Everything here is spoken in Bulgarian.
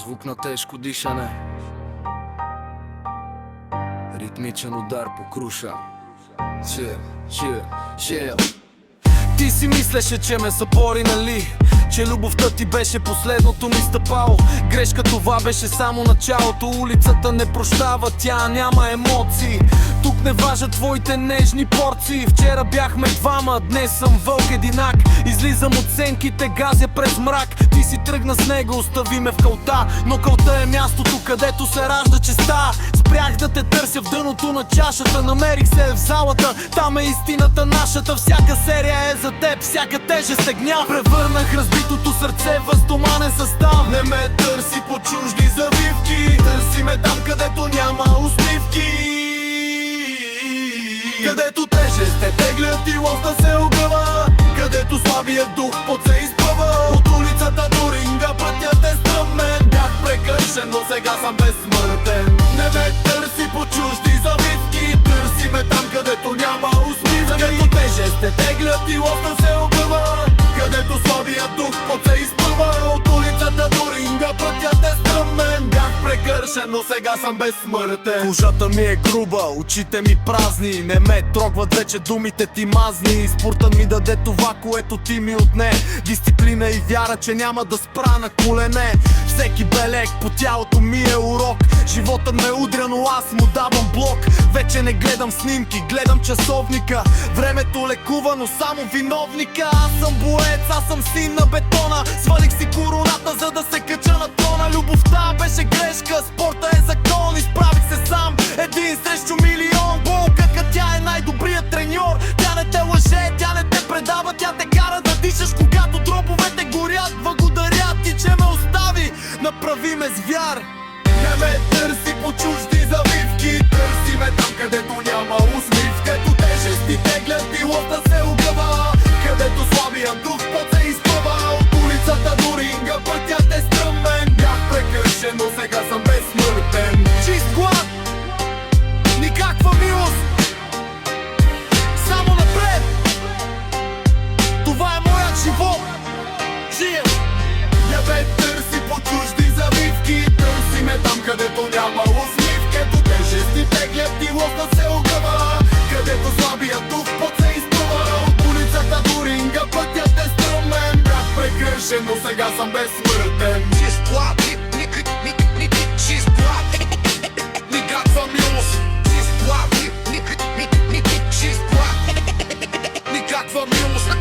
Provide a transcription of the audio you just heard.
Звук на тежко дишане, ритмичен удар по круша. Ти си мислеше, че ме събори, нали? Че любовта ти беше последното ми стъпало. Грешка, това беше само началото. Улицата не прощава, тя няма емоции. Тук не важат твоите нежни порции. Вчера бяхме двама, днес съм вълк единак. Излизам от сенките, газя през мрак. Ти си тръгна с него, остави ме в калта. Но калта е мястото, където се ражда честа. Спрях да те търся в дъното на чашата. Намерих се в залата, там е истината нашата. Всяка серия е за теб, всяка тежест е гняв. Превърнах разбитото сърце в стоманен състав. Не ме търси по чужди завивки, търси ме там, където няма усмивки, където тежест те теглят и лоста се огъва, където слабият дух под се изпъва. От улицата до ринга пътят е стръмен. Бях прекършен, но сега съм безсмъртен. Не ме търси по чужди завивки, търси ме там, където няма усмивки, където тежест те теглят и лоста се огъва, където слабият дух под се изпъва. От улицата до ринга пътят е стръмен. Бях прекършен, но сега съм безсмъртен. Кожата ми е груба, очите ми празни. Не ме трогват вече думите ти мазни. Спортът ми даде това, което ти ми отне. Дисциплина и вяра, че няма да спра на колене. Всеки белег по тялото ми е урок. Животът ме удря, но аз му давам блок. Вече не гледам снимки, гледам часовника. Времето лекува, но само виновника. Аз съм боец, аз съм син на бетона. Свалих си короната, за да се кача на трона. Любовта беше грешка, спорта е закон. Изправих се сам, един срещу милион. Болката, тя е най-добрият треньор. Тя не те лъже, тя не те предава. Тя те кара да дишаш, когато дробовете горят. Благодаря ти, че ме остави, направи ме звяр. Не ме търси по чужди завивки, търси ме там, където няма усмивка. Където тежести теглят и лоста се огъва, където слабия дух под се изпъва. От улицата до ринга пътят е стръмен. Бях прекършен, но сега съм безсмъртен. Чист глад, никаква милост, само напред. Това е моят живот. Не ме търси по чужди завивки, търси ме там, където няма усмивка. Където тежести теглят и лоста се огъва, където слабият дух под се изпъва. От улицата до ринга пътят е стръмен. Бях прекършен, но сега съм безсмъртен. Чист глад, чист глад, никаква милост. Чист глад, чист глад, никаква милост.